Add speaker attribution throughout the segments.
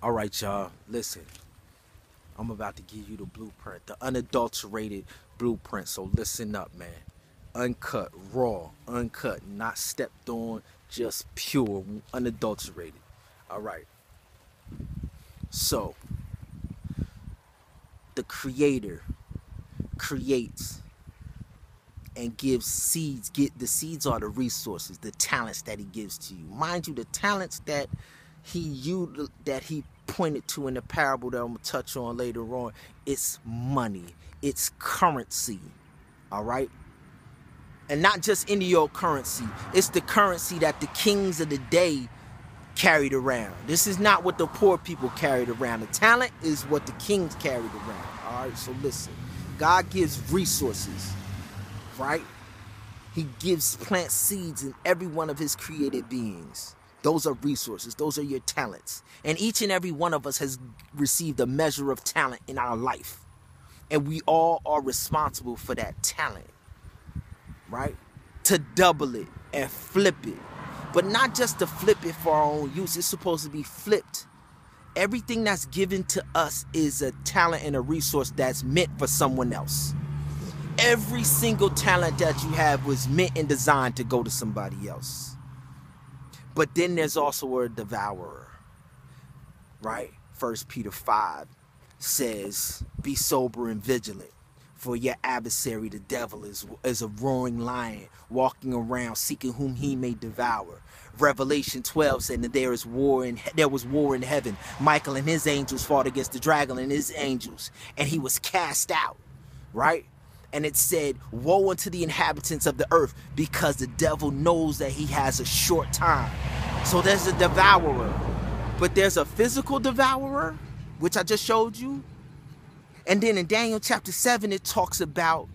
Speaker 1: All right, y'all. Listen, I'm about to give you the blueprint, the unadulterated blueprint. So listen up, man. Uncut, raw, uncut, not stepped on, just pure, unadulterated. All right. So, the creator creates and gives seeds. The seeds are the resources, the talents that he gives to you. Mind you, the talents that he pointed to in the parable that I'm gonna touch on later on, it's money, it's currency. All right. And not just any old currency. It's the currency that the kings of the day carried around. This is not what the poor people carried around. The talent is what the kings carried around. All right, so listen. God gives resources, right? He plants seeds in every one of his created beings. Those are resources. Those are your talents. And each and every one of us has received a measure of talent in our life. And we all are responsible for that talent, right? To double it and flip it. But not just to flip it for our own use. It's supposed to be flipped. Everything that's given to us is a talent and a resource that's meant for someone else. Every single talent that you have was meant and designed to go to somebody else. But then there's also a devourer, right? 1 Peter 5 says, be sober and vigilant. For your adversary, the devil, is a roaring lion, walking around, seeking whom he may devour. Revelation 12 said that there was war in heaven. Michael and his angels fought against the dragon and his angels, and he was cast out, right? And it said, woe unto the inhabitants of the earth, because the devil knows that he has a short time. So there's a devourer, but there's a physical devourer, which I just showed you. And then in Daniel chapter 7, it talks about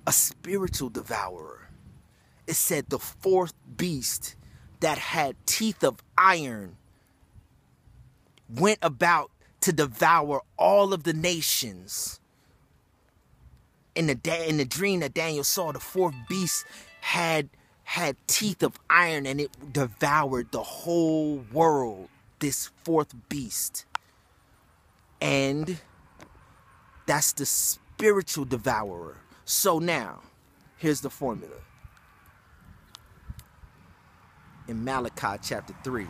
Speaker 1: a spiritual devourer. It said the fourth beast that had teeth of iron went about to devour all of the nations. In the dream that Daniel saw, the fourth beast had teeth of iron, and it devoured the whole world, this fourth beast. And that's the spiritual devourer. So now, here's the formula. In Malachi chapter 3,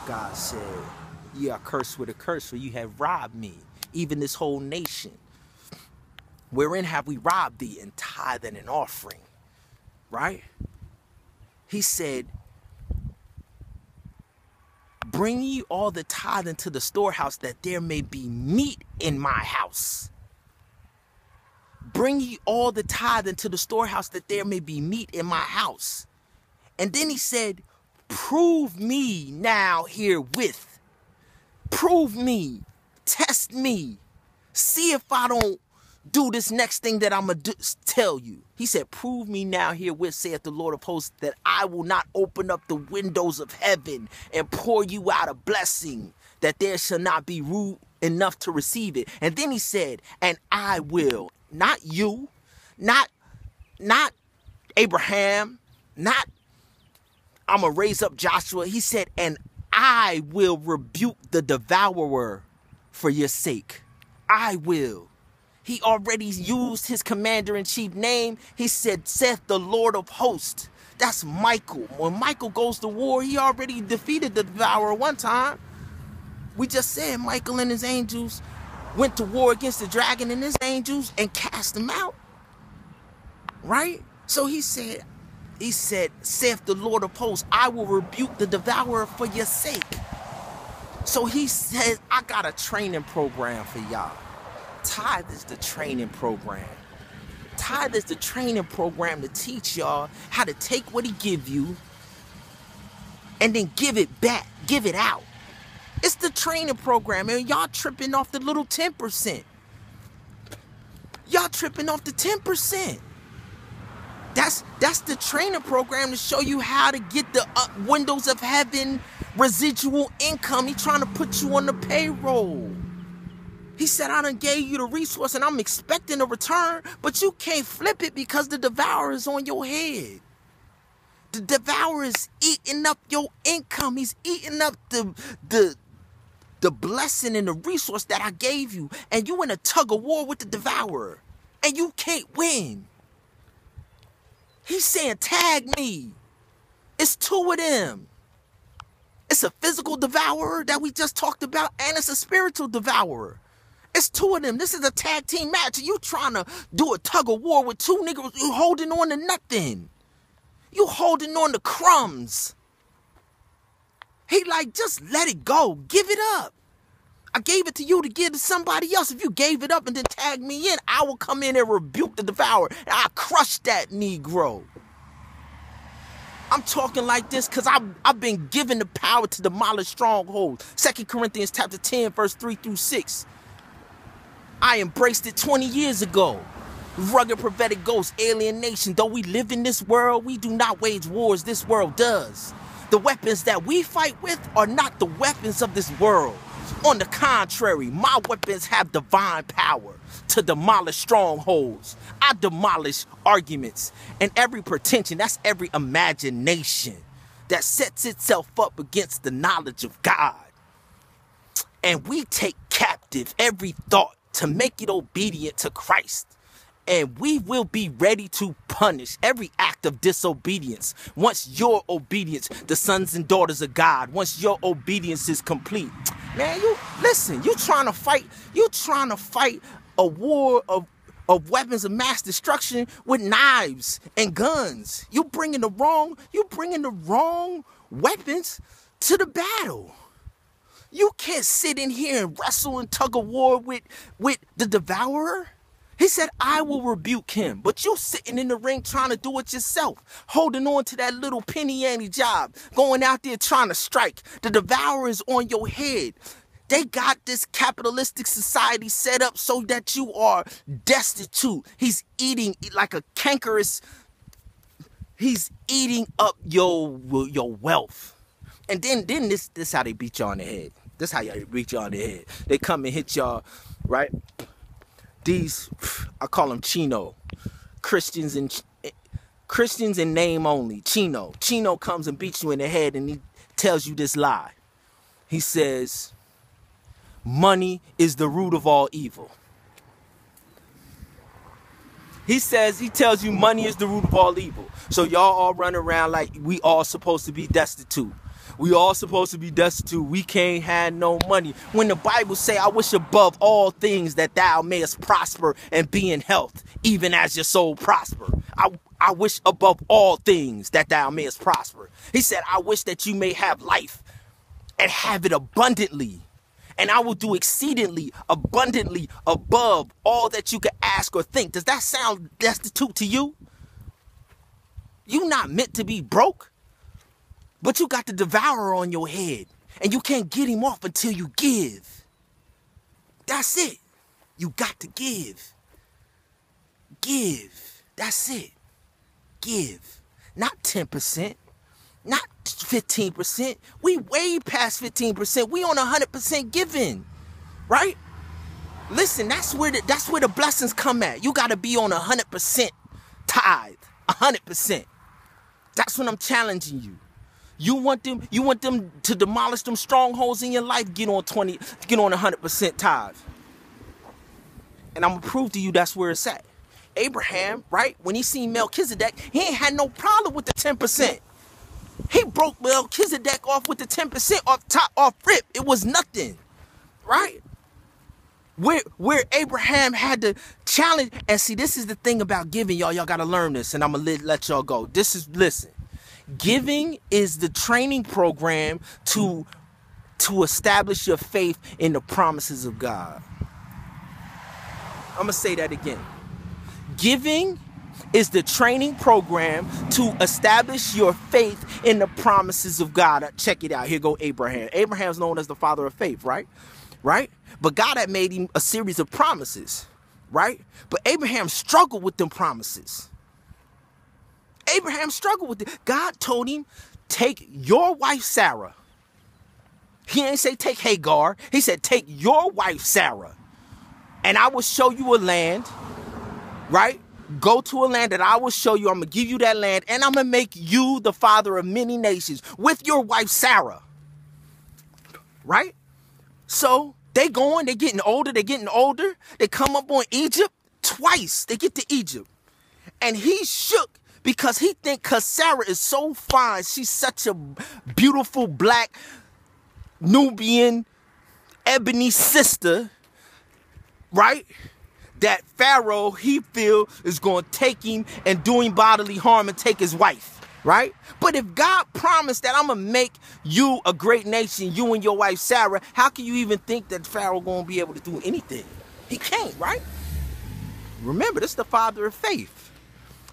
Speaker 1: God said, ye are cursed with a curse, for you have robbed me, even this whole nation. Wherein have we robbed thee? In tithe and in offering. Right? He said, bring ye all the tithe into the storehouse, that there may be meat in my house. Bring ye all the tithe into the storehouse, that there may be meat in my house. And then he said, prove me now herewith. Prove me. Test me. See if I don't do this next thing that I'm going to tell you. He said, prove me now herewith, saith the Lord of hosts, that I will not open up the windows of heaven and pour you out a blessing, that there shall not be room enough to receive it. And then he said, and I will, not you, not Abraham, not I'm going to raise up Joshua. He said, and I will rebuke the devourer for your sake. I will. He already used his commander-in-chief name. He said, saith the Lord of hosts. That's Michael. When Michael goes to war, he already defeated the devourer one time. We just said Michael and his angels went to war against the dragon and his angels and cast him out. Right? So he said, saith the Lord of hosts, I will rebuke the devourer for your sake. So he says, I got a training program for y'all. Tithe is the training program. Tithe is the training program to teach y'all how to take what he give you and then give it back, give it out. It's the training program, and y'all tripping off the little 10%. Y'all tripping off the 10%. That's the training program to show you how to get the windows of heaven residual income. He's trying to put you on the payroll. He said, I done gave you the resource and I'm expecting a return, but you can't flip it because the devourer is on your head. The devourer is eating up your income. He's eating up the the blessing and the resource that I gave you, and you in a tug of war with the devourer, and you can't win. He's saying, tag me. It's two of them. It's a physical devourer that we just talked about, and it's a spiritual devourer. It's two of them. This is a tag team match. You trying to do a tug of war with two niggas. You holding on to nothing. You holding on to crumbs. He like, just let it go. Give it up. I gave it to you to give to somebody else. If you gave it up and then tag me in, I will come in and rebuke the devourer. And I'll crush that Negro. I'm talking like this because I've been given the power to demolish strongholds. 2 Corinthians chapter 10, verse 3 through 6. I embraced it 20 years ago. Rugged prophetic ghost, alienation. Though we live in this world, we do not wage wars this world does. The weapons that we fight with are not the weapons of this world. On the contrary, my weapons have divine power to demolish strongholds. I demolish arguments and every pretension, that's every imagination that sets itself up against the knowledge of God. And we take captive every thought to make it obedient to Christ. And we will be ready to punish every act of disobedience. Once your obedience, the sons and daughters of God, once your obedience is complete. Man, you listen, you trying to fight a war of weapons of mass destruction with knives and guns. You bringing the wrong weapons to the battle. You can't sit in here and wrestle and tug of war with the devourer. He said, I will rebuke him. But you sitting in the ring trying to do it yourself, holding on to that little penny ante job, going out there trying to strike. The devourer is on your head. They got this capitalistic society set up so that you are destitute. He's eating like a cankerous. He's eating up your wealth. And then this how they beat y'all on the head. This how y'all beat y'all on the head. They come and hit y'all, right? These, I call them Chino, Christians in name only. Chino comes and beats you in the head and he tells you this lie. He says, money is the root of all evil. He tells you money is the root of all evil. So y'all all run around like we all supposed to be destitute. We all supposed to be destitute. We can't have no money. When the Bible say, I wish above all things that thou mayest prosper and be in health, even as your soul prosper. I wish above all things that thou mayest prosper. He said, I wish that you may have life and have it abundantly. And I will do exceedingly abundantly above all that you could ask or think. Does that sound destitute to you? You not meant to be broke. But you got the devourer on your head, and you can't get him off until you give. That's it. You got to give. Give. That's it. Give. Not 10%. Not 15%. We way past 15%. We on 100% giving. Right? Listen, that's where the blessings come at. You got to be on 100% tithe. 100%. That's what I'm challenging you. You want them to demolish them strongholds in your life, get on 100% tithe. And I'm gonna prove to you that's where it's at. Abraham, right? When he seen Melchizedek, he ain't had no problem with the 10%. He broke Melchizedek off with the 10% off rip. It was nothing. Right? Where Abraham had to challenge, and see, this is the thing about giving, y'all. Y'all gotta learn this, and I'm gonna let y'all go. Listen. Giving is the training program to establish your faith in the promises of God. I'm going to say that again. Giving is the training program to establish your faith in the promises of God. Check it out. Here go Abraham. Abraham's known as the father of faith, right? Right? But God had made him a series of promises, right? But Abraham struggled with them promises. Abraham struggled with it. God told him, take your wife Sarah. He didn't say take Hagar. He said take your wife Sarah. And I will show you a land, right? Go to a land that I will show you. I'm going to give you that land. And I'm going to make you the father of many nations with your wife Sarah. Right? So they getting older, They come up on Egypt twice. They get to Egypt. And he's shook because he think cause Sarah is so fine. She's such a beautiful black Nubian ebony sister, right? That Pharaoh, he feel, is going to take him and do him bodily harm and take his wife, right? But if God promised that I'm going to make you a great nation, you and your wife Sarah, how can you even think that Pharaoh going to be able to do anything? He can't, right? Remember, this is the father of faith.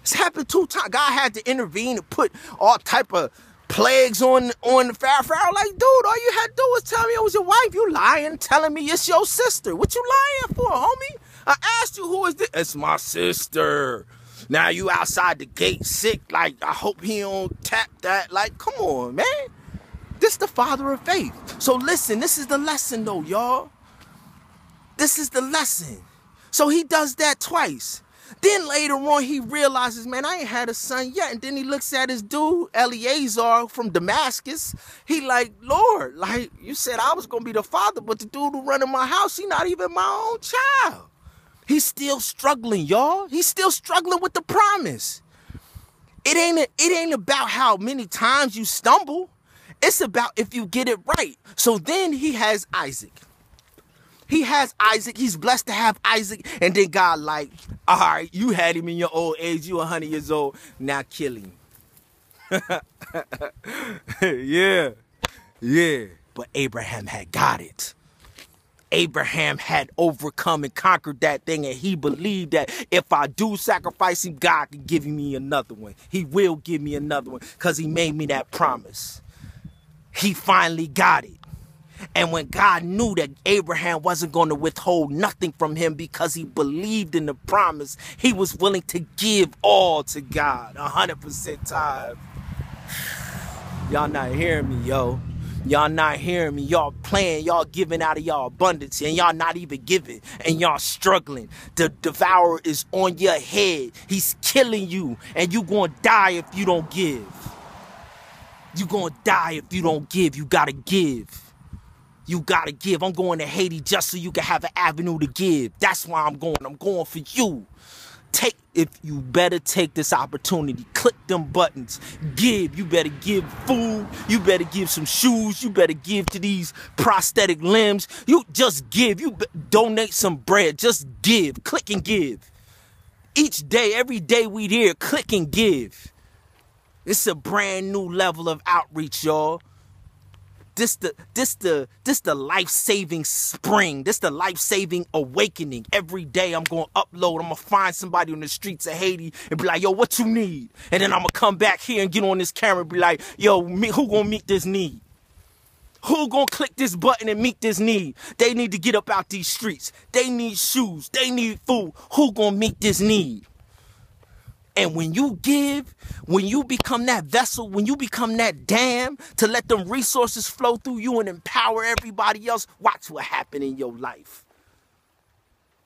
Speaker 1: It's happened 2 times. God had to intervene and put all type of plagues on the Pharaoh. Pharaoh like, dude, all you had to do was tell me it was your wife. You lying, telling me it's your sister. What you lying for, homie? I asked you who is this? It's my sister. Now you outside the gate sick. Like, I hope he don't tap that. Like, come on, man. This the father of faith. So listen, this is the lesson though, y'all. This is the lesson. So he does that twice. Then later on, he realizes, man, I ain't had a son yet. And then he looks at his dude, Eleazar from Damascus. He like, Lord, like you said I was going to be the father, but the dude who running my house, he not even my own child. He's still struggling, y'all. He's still struggling with the promise. It ain't about how many times you stumble. It's about if you get it right. So then he has Isaac. He's blessed to have Isaac. And then God like, all right, you had him in your old age. You 100 years old. Now kill him. Yeah. But Abraham had got it. Abraham had overcome and conquered that thing. And he believed that if I do sacrifice him, God can give me another one. He will give me another one because he made me that promise. He finally got it. And when God knew that Abraham wasn't going to withhold nothing from him because he believed in the promise, he was willing to give all to God 100% time. Y'all not hearing me, yo. Y'all not hearing me. Y'all playing, y'all giving out of y'all abundance, and y'all not even giving, and y'all struggling. The devourer is on your head. He's killing you, and you gonna die if you don't give. You gonna die if you don't give. You gotta give. You gotta give. I'm going to Haiti just so you can have an avenue to give. That's why I'm going. I'm going for you. If you better take this opportunity, click them buttons, give. You better give food. You better give some shoes. You better give to these prosthetic limbs. You just give. You donate some bread. Just give. Click and give. Each day, every day we here, click and give. It's a brand new level of outreach, y'all. This the life-saving spring. This the life-saving awakening. Every day I'm going to upload. I'm going to find somebody on the streets of Haiti and be like, yo, what you need? And then I'm going to come back here and get on this camera and be like, yo, who going to meet this need? Who going to click this button and meet this need? They need to get up out these streets. They need shoes. They need food. Who going to meet this need? And when you give, when you become that vessel, when you become that dam to let them resources flow through you and empower everybody else, watch what happen in your life.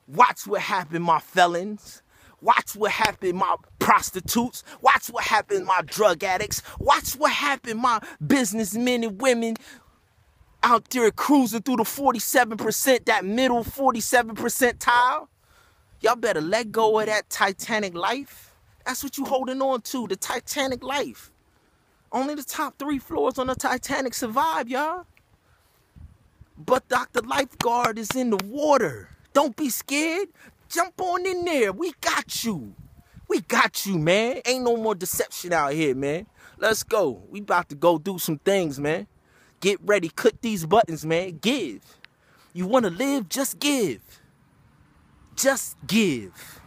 Speaker 1: Watch what happen, my felons. Watch what happen, my prostitutes. Watch what happen, my drug addicts. Watch what happen, my businessmen and women out there cruising through the 47%, that middle 47 percentile. Y'all better let go of that Titanic life. That's what you holding on to, the Titanic life. Only the top 3 floors on the Titanic survive, y'all. But Dr. Lifeguard is in the water. Don't be scared. Jump on in there. We got you. We got you, man. Ain't no more deception out here, man. Let's go. We about to go do some things, man. Get ready. Click these buttons, man. Give. You want to live? Just give. Just give.